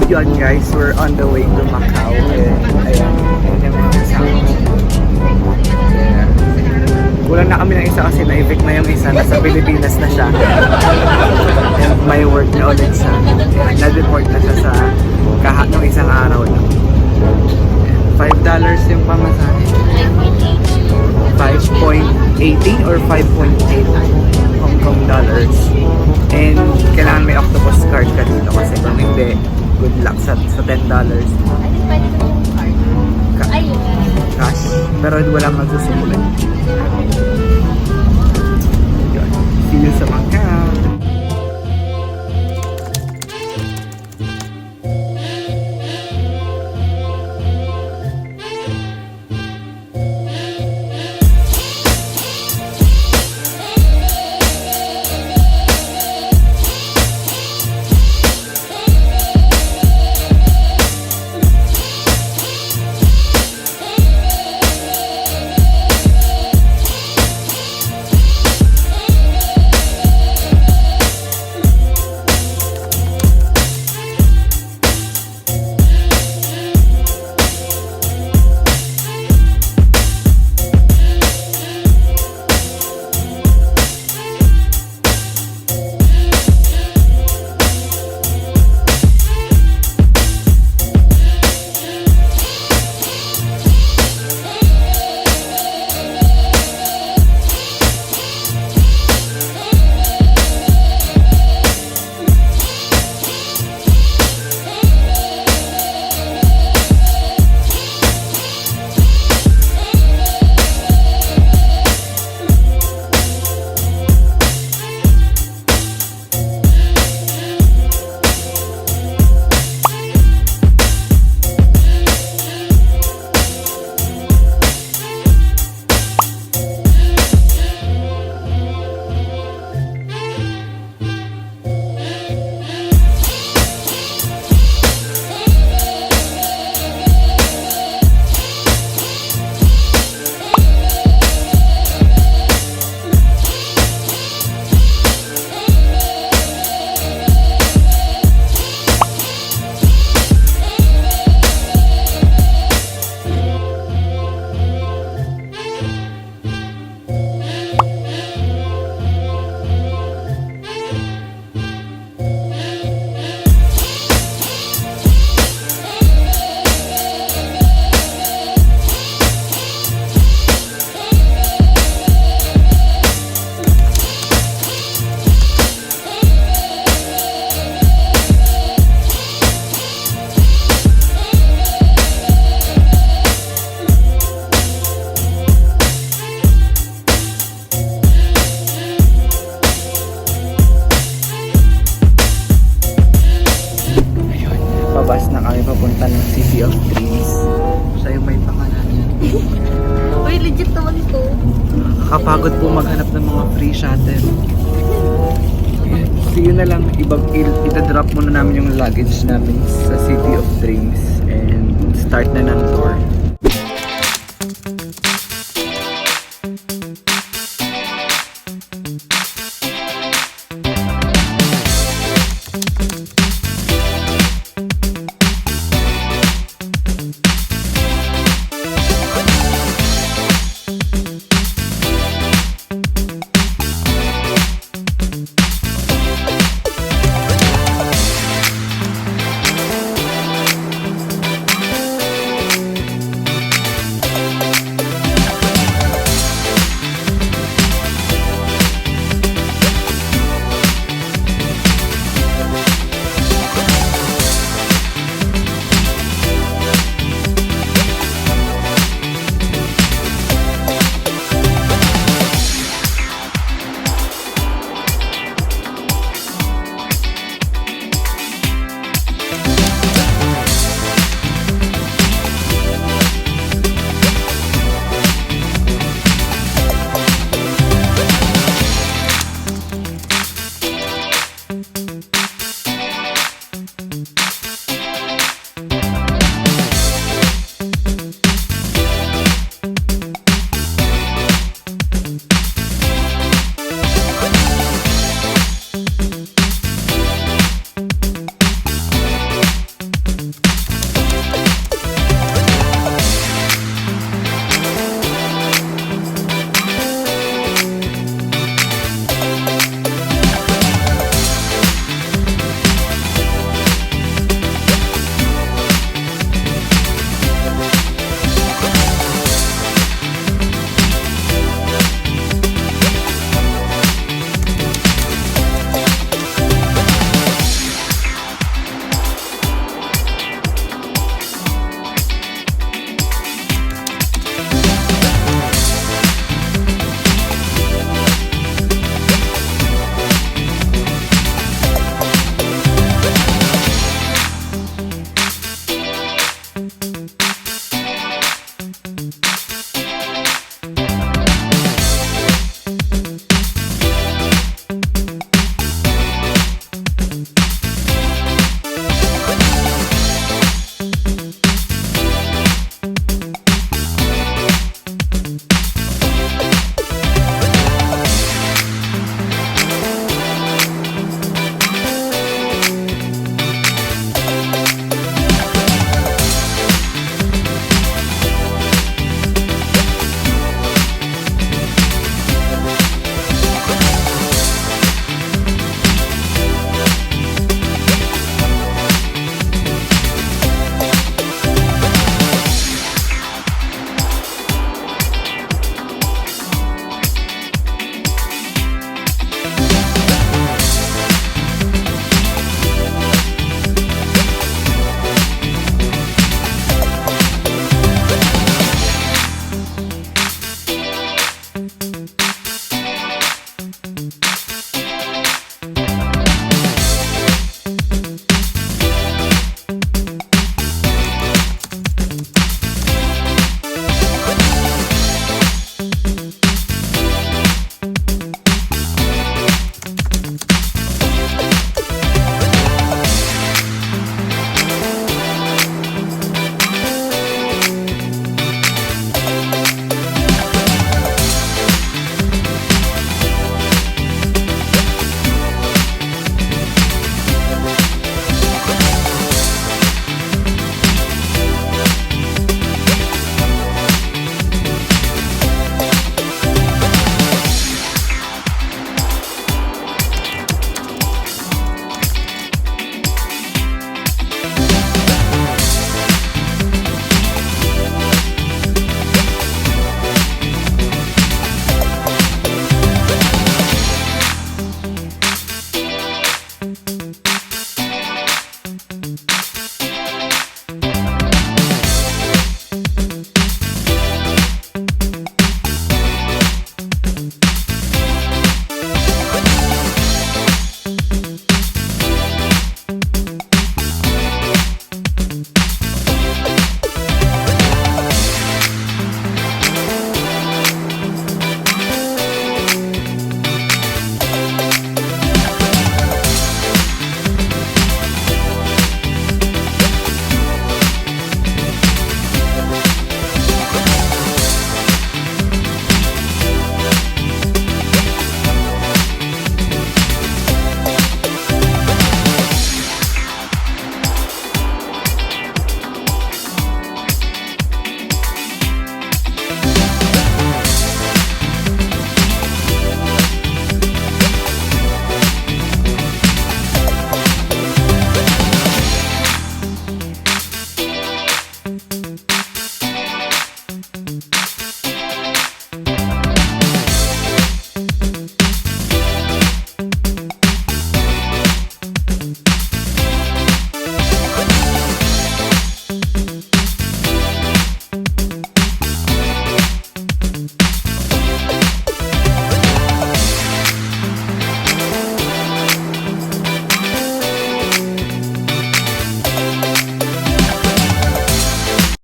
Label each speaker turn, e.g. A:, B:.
A: Yun guys, we're on the way to Macao. And ayan yung mga kasama. Yeah. Kulang na kami ng isa kasi na-evict na yung isa. Nasa Pilipinas na siya. And may work na ulit siya. Na-deport na siya sa nung isang araw na. $5 yung pamasahe. 5.80 or 5.8 Hong Kong dollars. And kailangan may octopus card ka dito kasi kung hindi, good luck sa $10. Cash. Pero walang magsusubulan. See you sa Macao. Bus na kami papunta ng City of Dreams. Siya yung may pangalan niya.
B: Uy, legit naman ito.
A: Kapagod po maghanap ng mga free shuttle. So yun na lang, ita-drop muna namin yung luggage namin sa City of Dreams and start na ng tour.